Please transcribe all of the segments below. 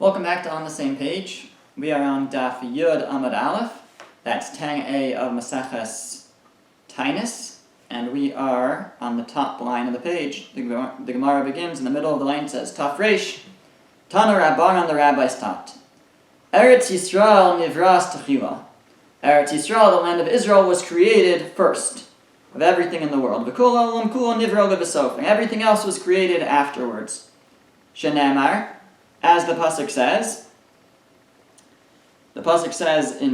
Welcome back to On the Same Page. We are on Daf Yud Amud Aleph. That's 10a of Maseches Taanis. And we are on the top line of the page. The Gemara begins in the middle of the line. It says, Taf Reish, Tana Rabbanan, the rabbis taught. Eretz Yisrael nivras techila. Eretz Yisrael, the land of Israel, was created first of everything in the world. V'kol ha'olam kulo nivro lebesof. And everything else was created afterwards. Shenemar, as the pasuk says in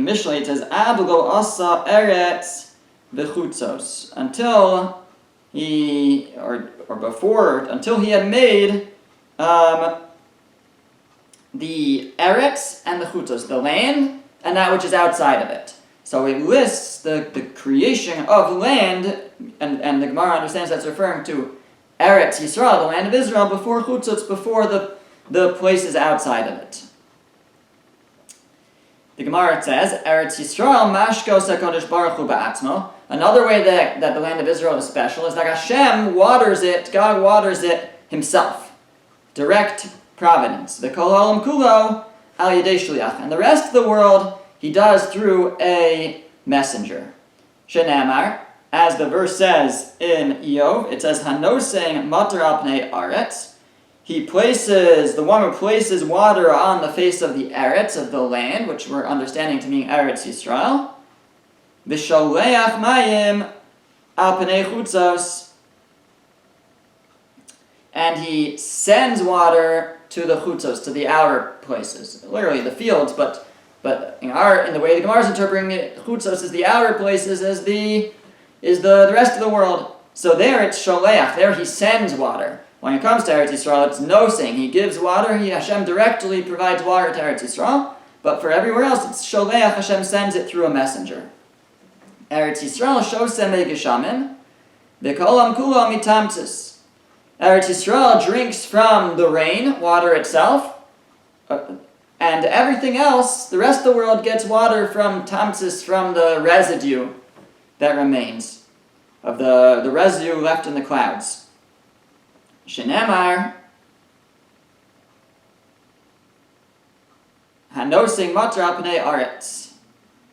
Mishlei, it says, Ad lo asa eretz v'chutzos, until he had made the eretz and the chutzos, the land and that which is outside of it. So it lists the creation of land, and the Gemara understands that's referring to Eretz Yisrael, the land of Israel, before chutzos, before the places outside of it. The Gemara says, Eretz Yisrael mashkos HaKadosh Baruch Hu ba'atzmo. Another way that the land of Israel is special is that Hashem waters it, God waters it himself. Direct providence. The kol ha'olam kulo al yedei shliach. And the rest of the world he does through a messenger. Shenamar, as the verse says in Iyov, it says, Hanoseng matar al pnei aretz. The one who places water on the face of the eretz, of the land, which we're understanding to mean Eretz Yisrael. V'sholeach mayim al pnei chutzos. And he sends water to the chutzos, to the outer places. Literally the fields, but in the way the Gemara is interpreting it, chutzos is the outer places, is the rest of the world. So there it's sholeach, there he sends water. When it comes to Eretz Yisrael, it's nosing. He gives water, Hashem directly provides water to Eretz Yisrael, but for everywhere else, it's sholeach, Hashem sends it through a messenger. Eretz Yisrael shosem geshamim, v'kolam kulo mitamtzis. Eretz Yisrael drinks from the rain, water itself, and everything else, the rest of the world gets water from tamtzis, from the residue that remains, of the residue left in the clouds. Shenemar, Hanosing matra pnei aretz.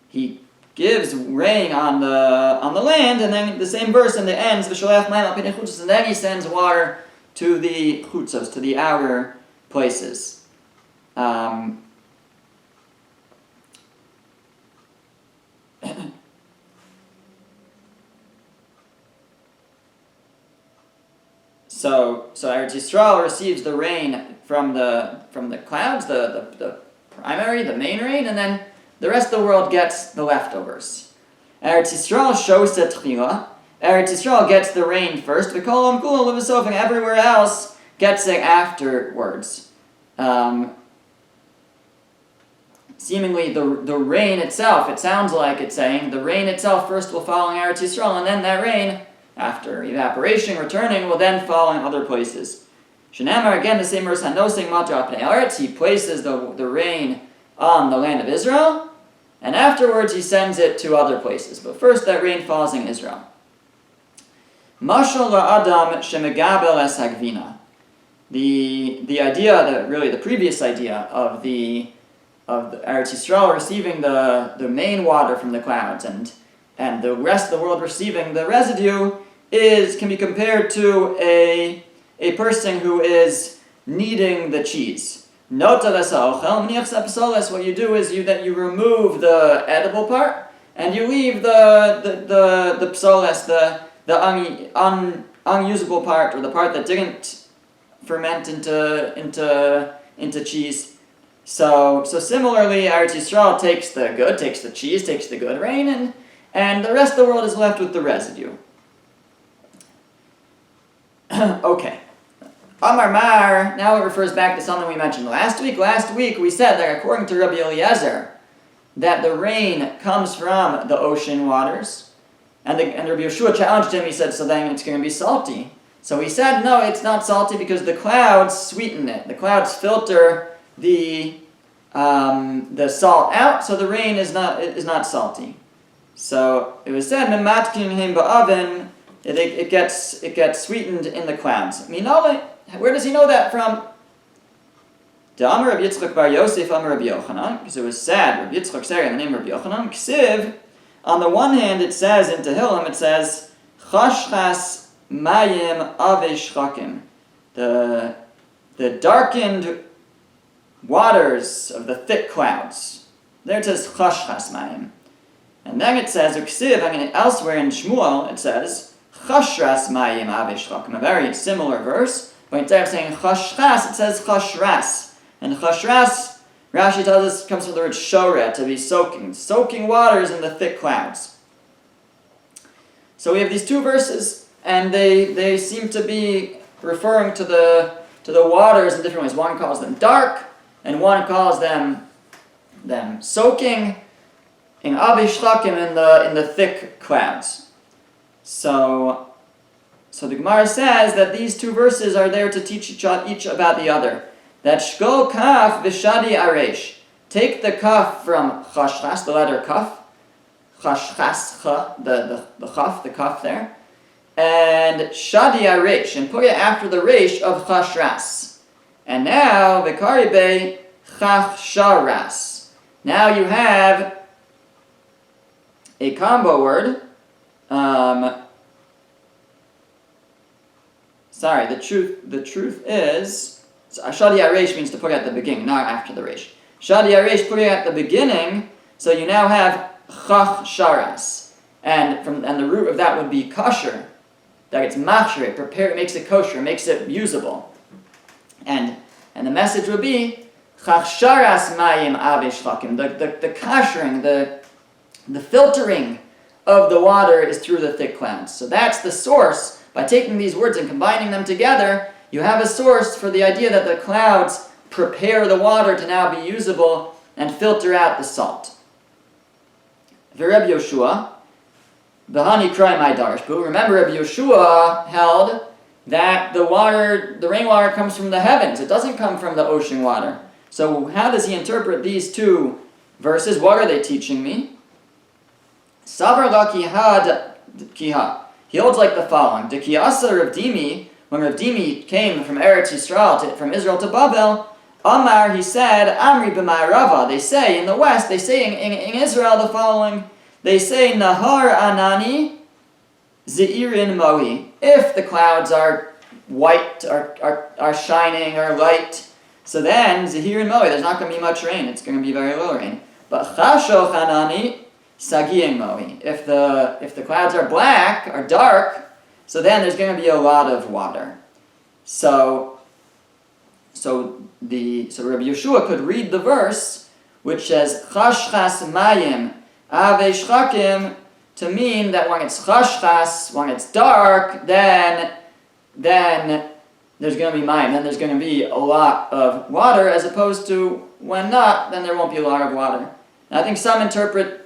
He gives rain on the land, and then the same verse in the ends, v'sholech mayim al pnei chutzos, and then he sends water to the chutzos, to the outer places. So Eretz Yisrael receives the rain from the clouds, the primary, the main rain, and then the rest of the world gets the leftovers. Eretz Yisrael shoset tchila. Eretz Yisrael gets the rain first. V'kol ha'olam kulo lebesof, and everywhere else gets it afterwards. Seemingly the rain itself, it sounds like it's saying, the rain itself first will fall in Eretz Yisrael, and then that rain, after evaporation, returning, will then fall in other places. Shenamar, again, the same verse, Hanosing matra pnei aretz, he places the rain on the land of Israel, and afterwards he sends it to other places. But first that rain falls in Israel. Mashal la'adam shemegabel es hagvina. The idea, the previous idea of the Eretz Yisrael receiving the main water from the clouds and the rest of the world receiving the residue can be compared to a person who is kneading the cheese. What you do is you remove the edible part and you leave the psoles, the unusable part, or the part that didn't ferment into cheese. So similarly, Eretz Yisrael takes the cheese, takes the good rain, and the rest of the world is left with the residue. Okay. Amar Mar, now it refers back to something we mentioned last week. Last week we said that according to Rabbi Eliezer, that the rain comes from the ocean waters. And Rabbi Yeshua challenged him, he said, so then it's going to be salty. So he said, no, it's not salty because the clouds sweeten it. The clouds filter the salt out, so the rain is not salty. So it was said, "Mematkin him ba'oven," it gets sweetened in the clouds. Where does he know that from? The Amar Rabbi Yitzchak bar Yosef Amar Rabbi Yochanan, because it was sad. Rabbi Yitzchak said in the name of Rabbi Yochanan, Ksiv, on the one hand it says in Tehillim, it says, Chashchas Mayim Ave Shchakim. The darkened waters of the thick clouds. There it says Chashchas Mayim. And then it says, Uksiv, elsewhere in Shmuel, it says, Chashras Mayim Ave Shchakim. A very similar verse, but instead of saying Chashchas, it says Chashras. And Chashras, Rashi tells us, comes from the word Shoret, to be soaking waters in the thick clouds. So we have these two verses, and they seem to be referring to the waters in different ways. One calls them dark, and one calls them soaking in Ave Shchakim in the thick clouds. So the Gemara says that these two verses are there to teach each about the other. That Shkol Kaf V'Shadi Aresh. Take the Kaf from Chashchas, the letter Kaf. Chashchas, the Chaf, the Kaf there. And Shadi Aresh, and put it after the Resh of Chashras. And now, V'Karibe Chachsharas. Now you have a combo word. The truth is, Shadi Aresh means to put it at the beginning, not after the Resh. Shadi Aresh, put it at the beginning, so you now have Chach Sharas. And the root of that would be kosher. That it's machshir, it makes it kosher, makes it usable. And the message would be Chach Sharas Mayim Ave Shchakim. The koshering, the filtering of the water is through the thick clouds. So that's the source. By taking these words and combining them together, you have a source for the idea that the clouds prepare the water to now be usable and filter out the salt. V'Reb Yoshua, B'hani Krai Mai Darshbu. Remember, Reb Yoshua held that the rainwater comes from the heavens. It doesn't come from the ocean water. So how does he interpret these two verses? What are they teaching me? Savar la kihad kiha. He holds like the following: De kiasa Rav Dimi, when Rav Dimi came from Eretz Yisrael from Israel to Babel, Amar, he said, Amri b'ma'arava. They say in the west, they say in Israel the following. They say Nahar Anani Zeirin Mohi. If the clouds are white, are shining, or light, so then Zeirin Mohi, there's not going to be much rain. It's going to be very little rain. But Chashoch Anani Sagiyim Mohi. If the clouds are black, or dark, so then there's going to be a lot of water. So Rabbi Yeshua could read the verse which says Chashchas Mayim Ave Shchakim to mean that when it's chashchas, when it's dark, then there's going to be mayim, then there's going to be a lot of water, as opposed to when not, then there won't be a lot of water. And I think some interpret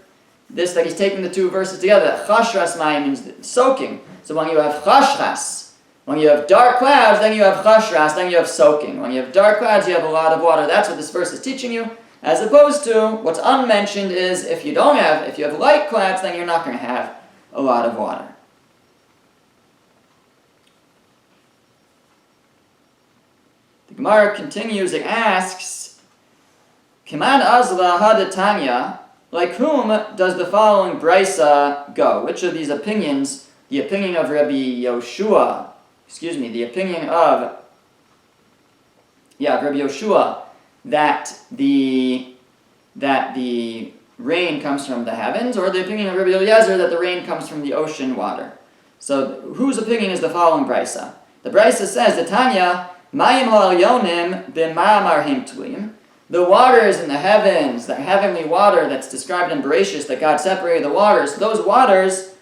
this that he's taking the two verses together, that chashras mayim means soaking. So when you have chashchas, when you have dark clouds, then you have chashras, then you have soaking. When you have dark clouds, you have a lot of water. That's what this verse is teaching you. As opposed to, what's unmentioned is, if you have light clouds, then you're not going to have a lot of water. The Gemara continues, it asks, Kiman azla hadatanya, like whom does the following brisa go? Which of these opinions, the opinion of Rabbi Yoshua, the opinion of Rabbi Yoshua, that the rain comes from the heavens, or the opinion of Rabbi Eliezer that the rain comes from the ocean water. So whose opinion is the following brisa? The brisa says, the Tanya, Mayim ha'elyonim b'ma'amarhim tuim. The waters in the heavens, the heavenly water that's described in Bereshis, that God separated the waters, those waters,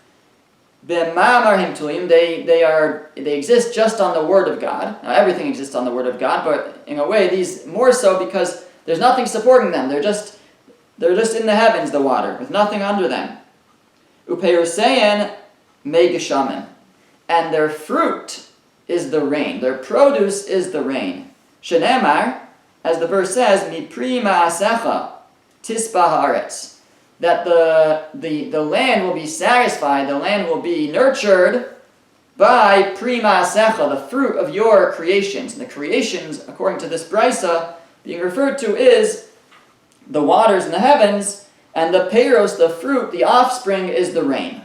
b'ma'amarhim tuim, they exist just on the Word of God. Now everything exists on the Word of God, but in a way these more so because there's nothing supporting them. They're just in the heavens, the water, with nothing under them. Upeirusein megeshamin, and their fruit is the rain. Their produce is the rain. Shenemar, as the verse says, mipri ma'asecha tispa haaretz, that the land will be satisfied, the land will be nurtured by pri ma'asecha, the fruit of your creations. And the creations, according to this brisa, being referred to is the waters in the heavens, and the peiros, the fruit, the offspring, is the rain.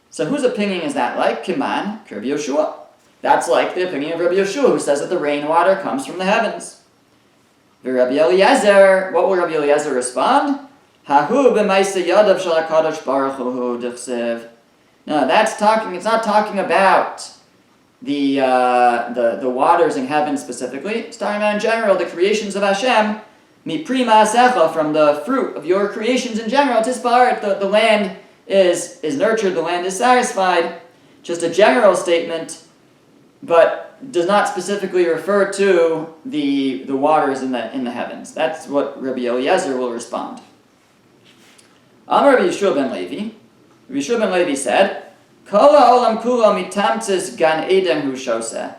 So whose opinion is that like? Kiman, Rabbi Yoshua. That's like the opinion of Rabbi Yoshua, who says that the rainwater comes from the heavens. Rabbi Eliezer, what will Rabbi Eliezer respond? Hahu b'maisa yadav shel HaKadosh Baruch Hu d'chsev. No, it's not talking about the waters in heaven specifically. It's talking about in general the creations of Hashem. Mipri ma'asecha, from the fruit of your creations in general. Tisparet, the land is nurtured, the land is satisfied. Just a general statement, but does not specifically refer to the waters in the heavens. That's what Rabbi Eliezer will respond. Amar Rabbi Yeshua ben Levi. Rabbi Yeshua ben Levi said, Kol ha'olam kulo mitamtzis gan eden hu shoseh.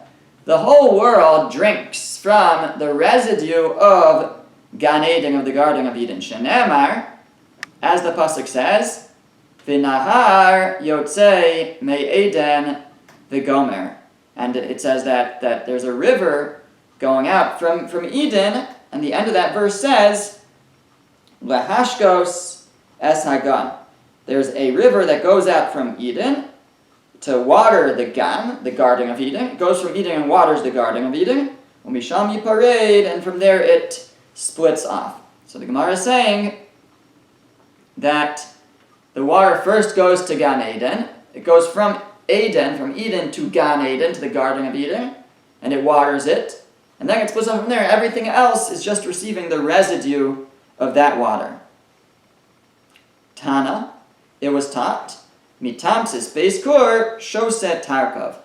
The whole world drinks from the residue of Gan Eden, of the Garden of Eden. Shenemar, as the pasuk says, V'nahar yotzei me'eden v'gomer. And it says that there's a river going out from Eden, and the end of that verse says, Lehashkos es hagan. There's a river that goes out from Eden to water the Gan, the Garden of Eden. It goes from Eden and waters the Garden of Eden. Umisham yipared, and from there it splits off. So the Gemara is saying that the water first goes to Gan Eden. It goes from Eden to Gan Eden, to the Garden of Eden, and it waters it. And then it splits off from there. Everything else is just receiving the residue of that water. Tana, it was taught, mitamsis beis kur shoset tarkov.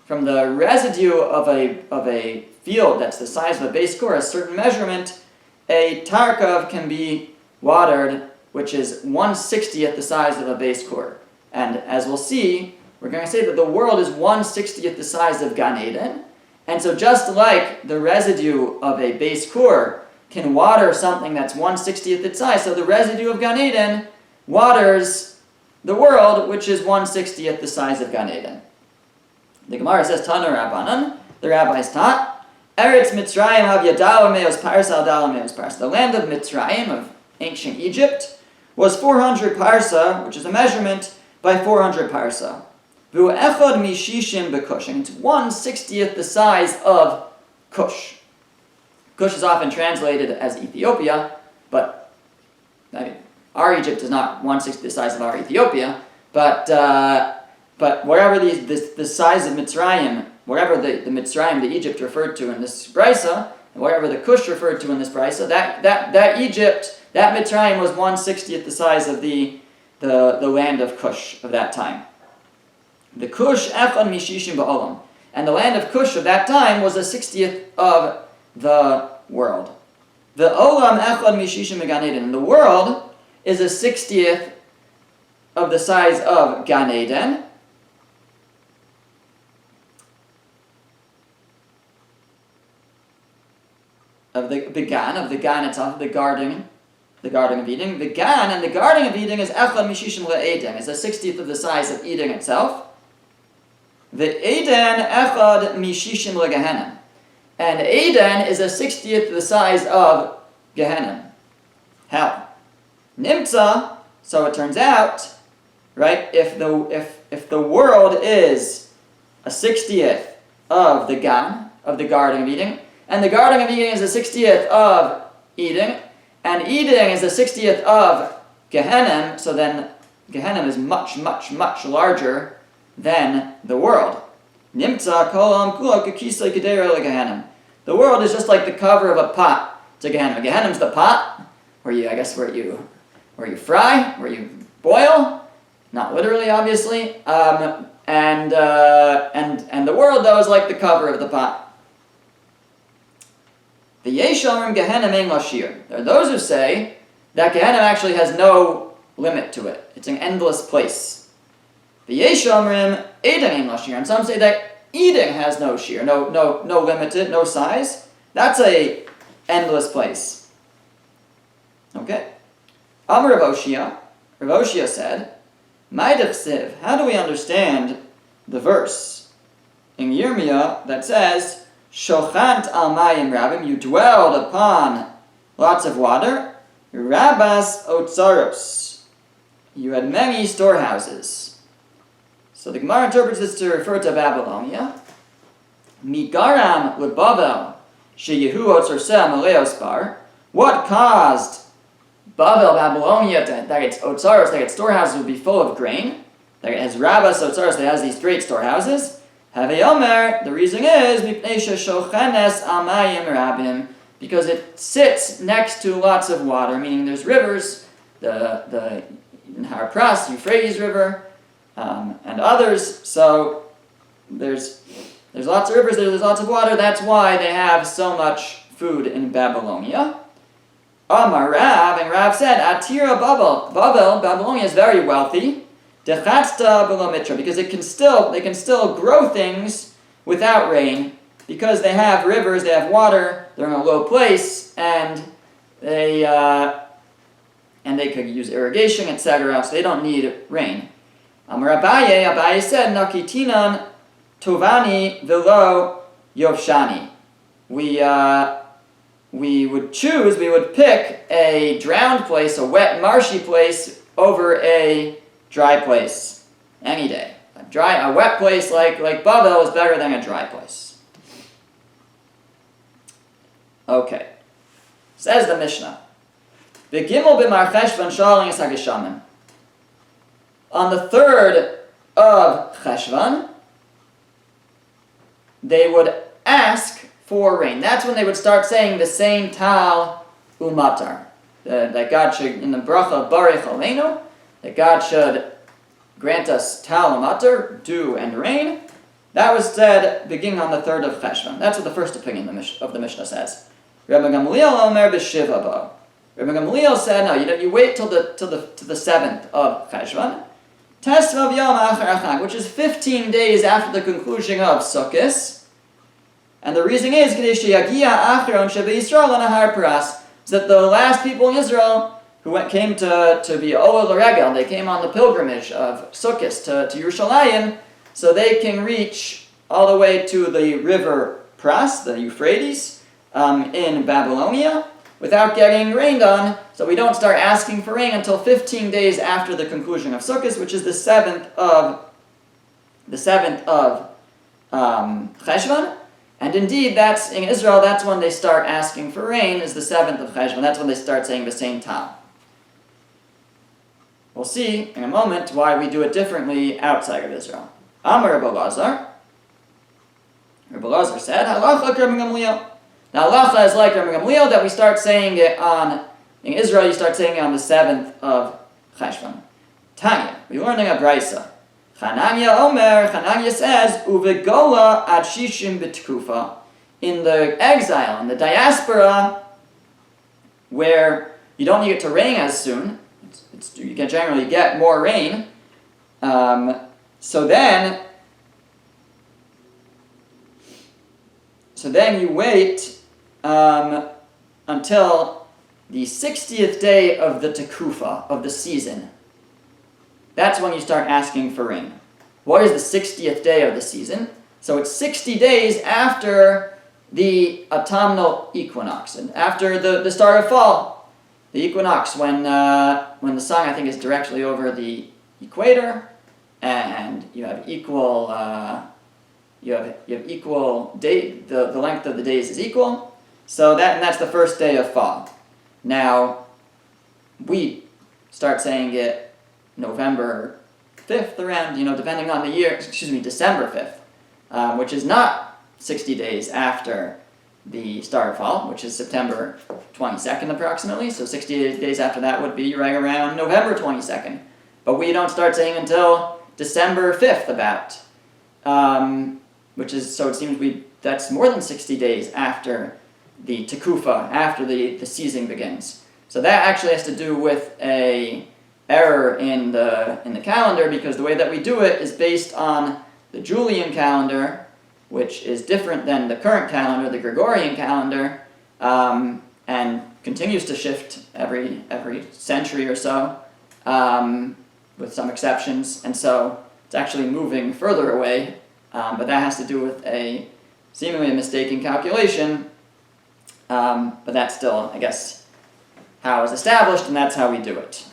From the residue of a field that's the size of a beis kur, a certain measurement, a tarkov can be watered, which is 1/60th the size of a beis kur. And as we'll see, we're going to say that the world is 1/60th the size of Gan Eden. And so just like the residue of a beis kur can water something that's 1/60th its size, so the residue of Gan Eden waters the world, which is 1/60th the size of Gan Eden. The Gemara says, Tana Rabbanan, the rabbis taught, Eretz Mitzrayim hav yadal meos parsa al dal meos parsa. The land of Mitzrayim, of ancient Egypt, was 400 parsa, which is a measurement, by 400 parsa. V'hu echad mishishim b'kush, and it's 1/60th the size of Kush. Kush is often translated as Ethiopia, but our Egypt is not 1/60th the size of our Ethiopia, but wherever the size of Mitzrayim, wherever the Mitzrayim, the Egypt referred to in this brisa, and wherever the Kush referred to in this brisa, that Egypt, that Mitzrayim was 1/60th the size of the land of Kush of that time. The Kush echad mishishim ba'olam, and the land of Kush of that time was 1/60th of the world. The olam echad mishishim Gan Eden, and the world is 1/60th of the size of Gan Eden. Of the Gan itself, the Garden of Eden. The Gan and the Garden of Eden is echad mishishim le'Eden, is 1/60th of the size of Eden itself. The Eden echad mishishim le'Gehenna, and Eden is 1/60th of the size of Gehenna, hell. Nimtza, so it turns out, right? If the world is 1/60th of the Gan, of the Garden of Eden, and the Garden of Eden is 1/60th of Eden, and Eden is 1/60th of Gehenna, so then Gehenna is much, much, much larger than the world. Nimtza kolam kula kekisa kedera leGehenna. The world is just like the cover of a pot to Gehenna. Gehenna's the pot where you fry, where you boil, not literally, obviously, and the world though is like the cover of the pot. The Yeshamrim Gehenna mein lashir. There are those who say that Gehenna actually has no limit to it. It's an endless place. The Yeshamrim Eden mein lashir, and some say that Eden has no shear, no limited, no size. That's a endless place. Okay. Amar Rav Oshia said, "My dechsev, how do we understand the verse in Yirmiyah that says, Shochant al mayim rabim, you dwelled upon lots of water. Rabas otzaros, you had many storehouses. So the Gemara interprets this to refer to Babylonia. Migaram leBavel sheyehu otzarseh maleos bar. What caused Babylonia that its otzaros, that its storehouses would be full of grain? That it has Rabas otzaros, that it has these great storehouses. Haveyomer, the reason is shochenes amayim rabim, because it sits next to lots of water, meaning there's rivers, the Nahar Pras, Euphrates River, and others. So there's lots of rivers, there's lots of water. That's why they have so much food in Babylonia. Amar Rav, and Rav said, Atira Babylonia is very wealthy. Dechatzta below mitra, because they can still grow things without rain, because they have rivers, they have water, they're in a low place, and they could use irrigation, etc. So they don't need rain. Amar Abaye said, Nakitinan tovani velo yovshani. We would pick a drowned place, a wet, marshy place, over a dry place any day. A wet place like Bavel is better than a dry place. Okay. Says the Mishnah. Begimel b'mar cheshvan shaling es hageshamim. On the 3rd of Cheshvan, they would ask for rain. That's when they would start saying the same Tal Umatar. That God should, in the bracha Barech Aleinu, that God should grant us Tal Umatar, dew and rain. That was said beginning on the 3rd of Cheshvan. That's what the first opinion of the Mishnah says. Rabbi Gamliel Omer b'Shiva bo. Rabbi Gamliel said, no, you wait till the 7th of Cheshvan. Tesvav Yom Achar Chag, which is 15 days after the conclusion of Sukkot. And the reason is that the last people in Israel who came to be Ola L'Regel, they came on the pilgrimage of Sukkot to Yerushalayim, so they can reach all the way to the river Pras, the Euphrates, in Babylonia, without getting rained on. So we don't start asking for rain until 15 days after the conclusion of Sukkot, which is the 7th of Cheshvan. And indeed, that's in Israel. That's when they start asking for rain. Is the 7th of Cheshvan. That's when they start saying the same Tal. We'll see in a moment why we do it differently outside of Israel. Amar Rabbi Lazar. Rabbi Lazar said, "Halacha like Rabbi Gamliel." Now, halacha is like Rabbi Gamliel, that we start saying it in Israel. You start saying it on the 7th of Cheshvan. Tanya, we're learning a brisa. Chananya says, Uvegola ad shishim b'tkufa. In the exile, in the diaspora, where you don't need it to rain as soon, you can generally get more rain, so then you wait until the 60th day of the tekufa, of the season. That's when you start asking for rain. What is the 60th day of the season? So it's 60 days after the autumnal equinox, and after the start of fall, the equinox, when the sun, I think, is directly over the equator, and you have equal day. The length of the days is equal. So that's the first day of fall. Now we start saying it November 5th around, depending on the year, December 5th, which is not 60 days after the start of fall, which is September 22nd approximately, so 60 days after that would be right around November 22nd. But we don't start saying until December 5th about, so it seems that's more than 60 days after the tekufa, after the season begins. So that actually has to do with a error in the calendar, because the way that we do it is based on the Julian calendar, which is different than the current calendar, the Gregorian calendar, and continues to shift every century or so, with some exceptions, and so it's actually moving further away, but that has to do with a seemingly a mistaken calculation, but that's still, I guess, how it's established, and that's how we do it.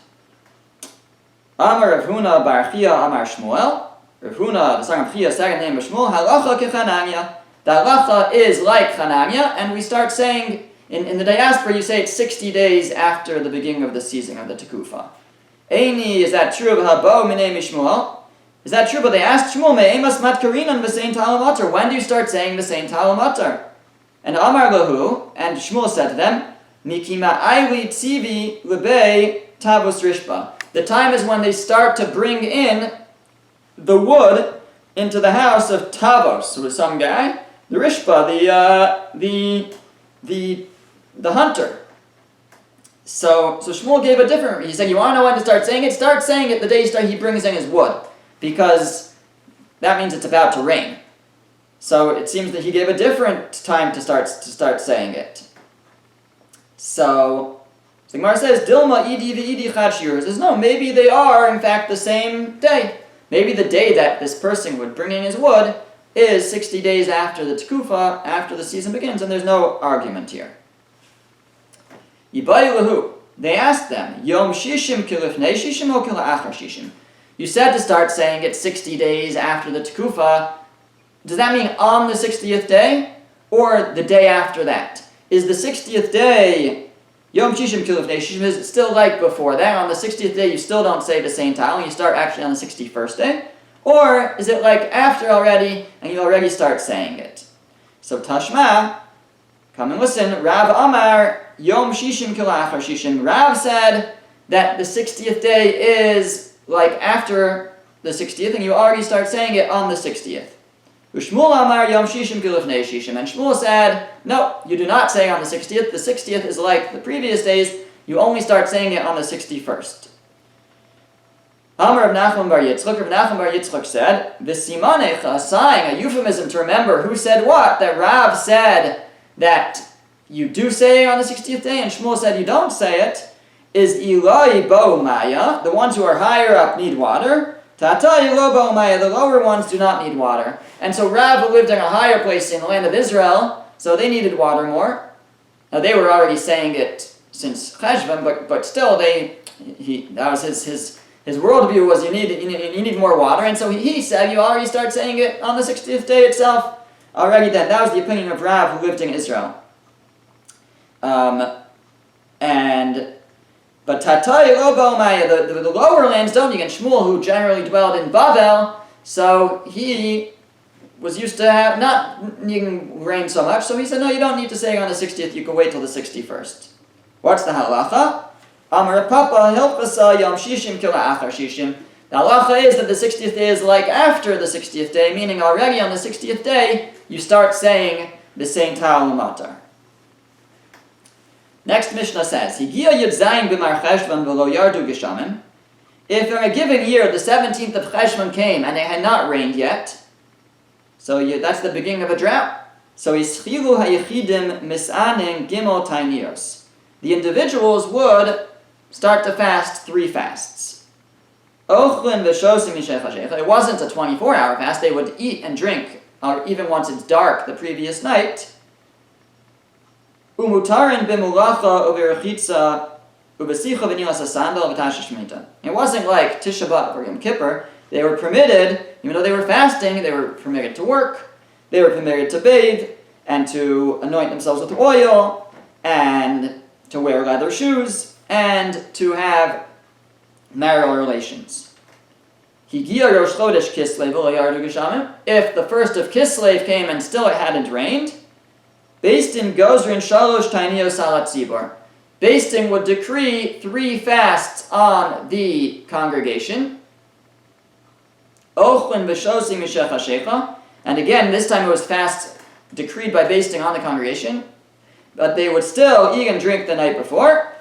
Amar Rav Huna bar Chia Amar Shmuel. Rav Huna, the son of Chia, second name of Shmuel, halacha kechananya. The halacha is like Chananya, and we start saying, in the diaspora, you say it's 60 days after the beginning of the season, of the Tekufa. Eini, is that true of Habo Minei Mishmuel? Is that true? But they asked Shmuel, Me'emas matkarinan v'sein talamatar. When do you start saying the same talamatar? And Amar lahu, and Shmuel said to them, Mikima ayli tzivi lebei tavus rishba. The time is when they start to bring in the wood into the house of Tavos, who was some guy, the Rishba, the hunter. So Shmuel gave a different. He said, "You want to know when to start saying it? Start saying it the day he brings in his wood, because that means it's about to rain." So it seems that he gave a different time to start saying it. So the Gemara says, "Dilma idi v'idi chad shiur." Says no, maybe they are in fact the same day. Maybe the day that this person would bring in his wood is 60 days after the Tekufa, after the season begins, and there's no argument here. Yibayu lahu. They asked them, Yom shishim kilifnei shishim o kilachar shishim. You said to start saying it 60 days after the Tekufa. Does that mean on the 60th day, or the day after that? Is the 60th day Yom shishim kilifnei shishim? Is it still like before that? On the 60th day, you still don't say the same tile, and you start actually on the 61st day? Or is it like after already, and you already start saying it? So Tashma, come and listen. Rav Amar Yom Shishim Kilachar Shishim. Rav said that the 60th day is like after the 60th, and you already start saying it on the 60th. Ushmuel Amar Yom Shishim Kilifnei Shishim. And Shmuel said, no, you do not say on the 60th. The 60th is like the previous days. You only start saying it on the 61st. Amar Rav Nachman bar Yitzchak. Rav Nachman bar Yitzchak said, "V'simanecha," a sign, a euphemism to remember who said what. That Rav said that you do say it on the 60th day, and Shmuel said you don't say it. Is Ilai bo maya? The ones who are higher up need water. Tata Ilo bo maya. The lower ones do not need water. And so Rav lived in a higher place in the land of Israel, so they needed water more. Now they were already saying it since Cheshvan, but still that was his worldview was you need more water, and so he said you already start saying it on the 60th day itself already. Then that was the opinion of Rav who lived in Israel. But Tatai Lobomaya, the lower lands don't need. And Shmuel, who generally dwelled in Bavel, so he was used to not needing rain so much. So he said, no, you don't need to say it on the 60th. You can wait till the 61st. What's the halacha? Amar Papa Hilchasa Yom Shishim Kila Achar Shishim. The halacha is that the 60th day is like after the 60th day, meaning already on the 60th day, you start saying the same Ta'al Umatar. Next Mishnah says, Higia Yudzayin B'mar Cheshvan V'lo Yardu Geshamim. If in a given year the 17th of Cheshvan came and it had not rained yet, so that's the beginning of a drought. So Ischilu HaYechidim Misaning Gimel Tainios. The individuals would start to fast 3 fasts. Ochlin v'shosim mishech hashecha. It wasn't a 24-hour fast. They would eat and drink, even once it's dark the previous night. Umutarin b'mulacha u'berechitza u'besicha v'nilas hasandal v'tashish shmita. It wasn't like Tisha B'Av or Yom Kippur. They were permitted, even though they were fasting, they were permitted to work, they were permitted to bathe, and to anoint themselves with oil, and to wear leather shoes, and to have marital relations. Higia Rosh Chodesh Kislev v'lo yardu geshamim. If the first of Kislev came and still it hadn't rained, Beis Din gozrin shalosh tainios ala tzibor. Beis Din would decree 3 fasts on the congregation. Ochlin v'shosim mishech hashecha. And again, this time it was fasts decreed by Beis Din on the congregation. But they would still eat and drink the night before.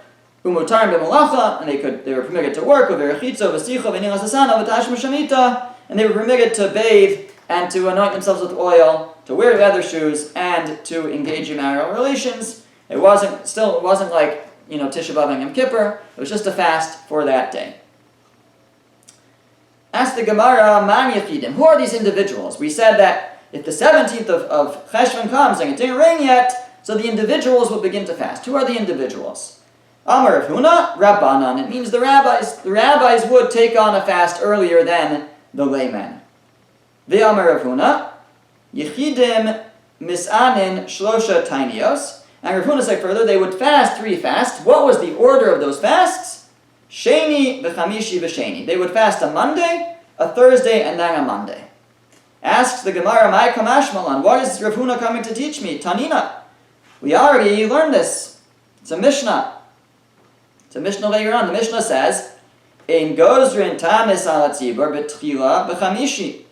Umutar b'malacha, and they were permitted to work. Uverechitzo v'sicha v'nilas hasana v'tashma shamita, and they were permitted to bathe and to anoint themselves with oil, to wear leather shoes, and to engage in marital relations. It wasn't like Tisha B'Av and Yom Kippur. It was just a fast for that day. Ask the Gemara, Man Yechidim. Who are these individuals? We said that if the 17th of Cheshvan comes and it didn't rain yet, so the individuals will begin to fast. Who are the individuals? Amar Rav Huna, Rabbanan. It means the rabbis would take on a fast earlier than the laymen. Ve'amar Rav Huna, Yechidim Misanin Shlosha Tainios. And Rav Huna said further, they would fast 3 fasts. What was the order of those fasts? Sheni v'chamishi v'sheni. They would fast a Monday, a Thursday, and then a Monday. Asks the Gemara, Mai Kamashmalan, what is Rav Huna coming to teach me? Tanina. We already learned this. It's a Mishnah. It's a Mishnah later on. The Mishnah says, Ein gozrin Taanis ala tzibur b'tchila b'chamishi.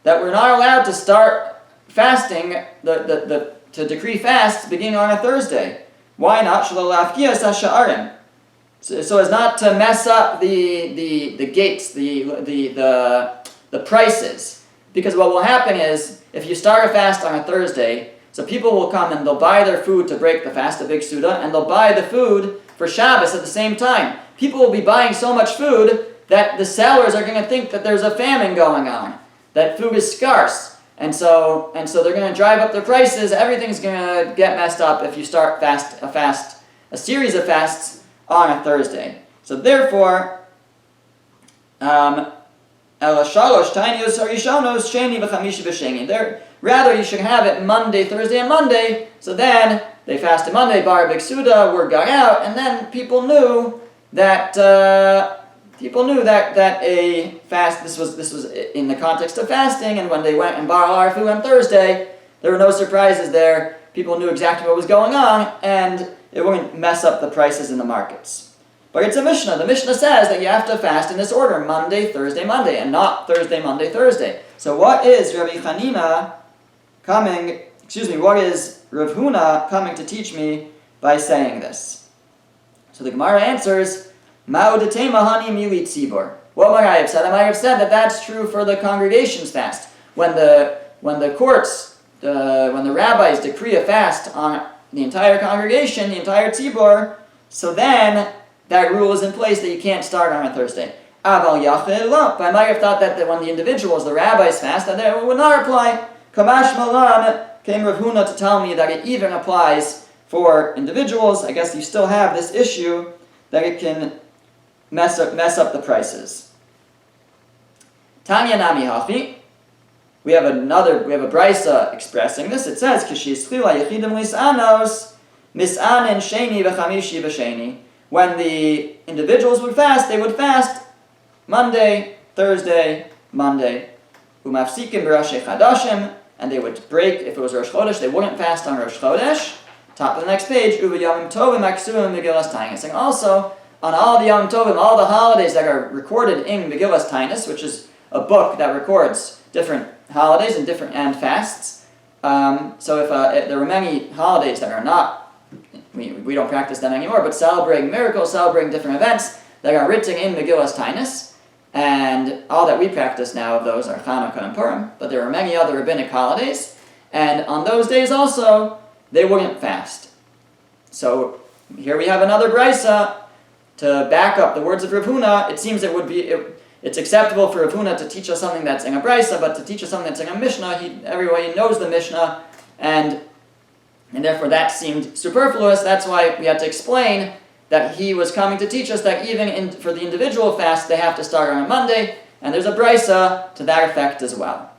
That we're not allowed to start fasting, to decree fasts beginning on a Thursday. Why not? So as not to mess up the gates, the prices. Because what will happen is, if you start a fast on a Thursday, so people will come and they'll buy their food to break the fast, a big Suda, and they'll buy the food for Shabbos at the same time. People will be buying so much food that the sellers are going to think that there's a famine going on, that food is scarce. And so they're going to drive up their prices. Everything's going to get messed up if you start a series of fasts on a Thursday. So therefore, rather you should have it Monday, Thursday, and Monday. So then they fasted Monday, bar big Suda, word got out, and then people knew that a fast, this was in the context of fasting, and when they went and bar our food on Thursday, there were no surprises there. People knew exactly what was going on, and it wouldn't mess up the prices in the markets. But it's a Mishnah. The Mishnah says that you have to fast in this order, Monday, Thursday, Monday, and not Thursday, Monday, Thursday. So what is what is Rav Huna coming to teach me by saying this? So the Gemara answers, what might I have said? I might have said that that's true for the congregation's fast. When the rabbis decree a fast on the entire congregation, the entire tzibor, so then that rule is in place that you can't start on a Thursday. But I might have thought that when the individuals, the rabbis fast, that it would not apply. Kamash Malan came Rav Huna to tell me that it even applies for individuals. I guess you still have this issue that it can mess up the prices. Tanya Nami Hachi. We have a brisa expressing this. It says, Kishischila Yechidim Lisanos Misanin Sheni v'Chamishi v'Sheni. When the individuals would fast, they would fast Monday, Thursday, Monday. Umafsikim b'Rosh Chadashim, and they would break, if it was Rosh Chodesh, they wouldn't fast on Rosh Chodesh. Top of the next page, Uvayamim Tovim Aksuvim Megillas Taanis. And also, on all the Yom Tovim, all the holidays that are recorded in Megillas Taanis, which is a book that records different holidays and fasts. So if there were many holidays that are not, we don't practice them anymore, but celebrating miracles, celebrating different events that are written in Megillas Taanis, and all that we practice now of those are Chanukah and Purim, but there are many other rabbinic holidays, and on those days also, they wouldn't fast. So here we have another brisa to back up the words of Rav Huna. It seems it's acceptable for Rav Huna to teach us something that's in a brisa, but to teach us something that's in a Mishnah, everybody knows the Mishnah, and therefore that seemed superfluous. That's why we had to explain that he was coming to teach us that even for the individual fast, they have to start on a Monday, and there's a brisa to that effect as well.